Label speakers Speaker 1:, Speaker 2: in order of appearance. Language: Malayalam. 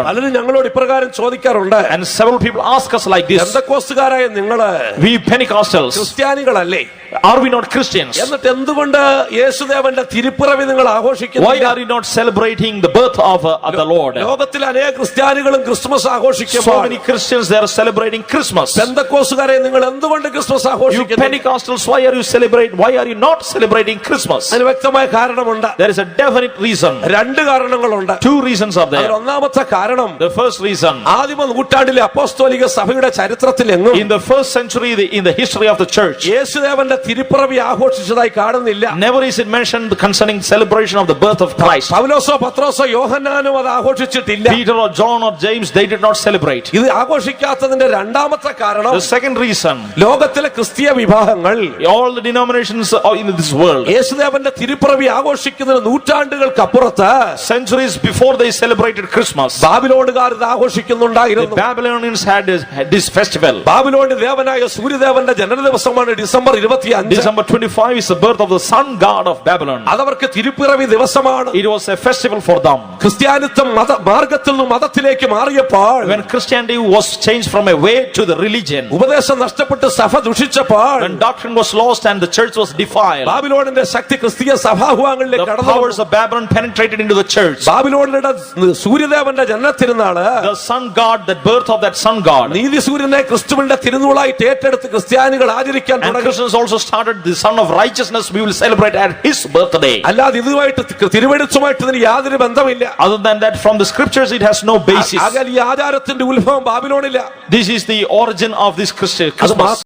Speaker 1: പലരും ഞങ്ങളോട് ഇപ്രകാരം ചോദിക്കാറുണ്ട്.
Speaker 2: And several people ask us like this.
Speaker 1: പെന്തക്കോസ്തുകാരായ നിങ്ങള്
Speaker 2: We Pentecostals,
Speaker 1: ക്രിസ്ത്യാനികളല്ലേ?
Speaker 2: are we not Christians?
Speaker 1: എന്നിട്ട് എന്തുകൊണ്ട് യേശുദേവന്റെ തിരുപ്പിറവി നിങ്ങൾ ആഘോഷിക്കുന്നു?
Speaker 2: Why are you not celebrating the birth of the Lord?
Speaker 1: ലോകത്തിൽ അനേക ക്രിസ്ത്യാനികളും ക്രിസ്മസ്
Speaker 2: So
Speaker 1: ആഘോഷിക്കുമ്പോൾ
Speaker 2: many Christians, they are celebrating Christmas.
Speaker 1: പെന്തക്കോസ്തുകാരെ നിങ്ങൾ എന്തുകൊണ്ട് ക്രിസ്മസ്
Speaker 2: You
Speaker 1: ആഘോഷിക്കുന്നു?
Speaker 2: Pentecostals, why are you not celebrating Christmas?
Speaker 1: അതിന് വ്യക്തമായ കാരണമുണ്ട്.
Speaker 2: There is a definite reason.
Speaker 1: രണ്ട് കാരണങ്ങളുണ്ട്.
Speaker 2: Two reasons are there.
Speaker 1: ഒന്നാമത്തെ കാരണം,
Speaker 2: The first reason,
Speaker 1: ആദിമ നൂറ്റാണ്ടിലെ അപ്പോസ്തോലിക സഭയുടെ ചരിത്രത്തിൽ എങ്ങും
Speaker 2: in the first century, in the history of the church,
Speaker 1: യേശുദേവന്റെ തിരുപ്പിറവി ആഘോഷിച്ചതായി കാണുന്നില്ല.
Speaker 2: never is it mentioned concerning celebration of the birth of Christ.
Speaker 1: പൗലോസോ പത്രോസോ യോഹന്നാനും അത് ആഘോഷിച്ചിട്ടില്ല.
Speaker 2: Peter or John or James, they did not celebrate.
Speaker 1: ഇത് ആഘോഷിക്കാത്തതിന്റെ രണ്ടാമത്തെ കാരണം,
Speaker 2: The second reason,
Speaker 1: ലോകത്തിലെ ക്രിസ്തീയ വിഭാഗങ്ങൾ
Speaker 2: all the denominations in this world,
Speaker 1: യേശുദേവന്റെ തിരുപ്പിറവി ആഘോഷിക്കുന്നതിന് നൂറ്റാണ്ടുകൾക്കപ്പുറത്ത്
Speaker 2: centuries before they celebrated Christmas,
Speaker 1: ബാബിലോണുകാർ ഇത് ആഘോഷിക്കുന്നുണ്ടായിരുന്നു.
Speaker 2: the Babylonians had this festival.
Speaker 1: ബാബിലോണിന്റെ ദേവനായ സൂര്യദേവന്റെ ജനനദിവസമാണ് December 25.
Speaker 2: December 25 is the birth of the sun god of Babylon.
Speaker 1: അതവർക്ക് തിരുപ്പിറവി ദിവസമാണ്.
Speaker 2: It was a festival for them.
Speaker 1: ക്രിസ്ത്യാനിത്വം മാർഗത്തിൽ നിന്ന് മതത്തിലേക്ക് മാറിയപ്പോൾ,
Speaker 2: When Christianity was changed from a way to the religion,
Speaker 1: ഉപദേശം നഷ്ടപ്പെട്ട് സഭ ദുഷിച്ചപ്പോൾ,
Speaker 2: when doctrine was lost and the church was defiled,
Speaker 1: ബാബിലോണിന്റെ ശക്തി ക്രിസ്തീയ സഭാഭവങ്ങളിലേക്ക്
Speaker 2: the
Speaker 1: കടന്നു.
Speaker 2: powers of Babylon penetrated into the church.
Speaker 1: ബാബിലോണിന്റെ സൂര്യദേവന്റെ ജനനത്തിരുന്നാള്,
Speaker 2: The sun god, the birth of that sun god,
Speaker 1: നീതി സൂര്യനെ ക്രിസ്തുവിന്റെ തിരുനാളായിട്ട് ഏറ്റെടുത്ത് ക്രിസ്ത്യാനികൾ ആചരിക്കാൻ
Speaker 2: and
Speaker 1: തുടങ്ങി.
Speaker 2: Christians also started the son of righteousness. We will celebrate at his birthday.
Speaker 1: അല്ലാതെ ഇതുമായിട്ട് തിരുവെടുത്തുമായിട്ട് ഇതിന് യാതൊരു ബന്ധമില്ല.
Speaker 2: Other than that, from the scriptures, it has no basis.
Speaker 1: ഈ ആചാരത്തിന്റെ ഉത്ഭവം ബാബിലോണില്ല.
Speaker 2: This is the origin of this Christmas.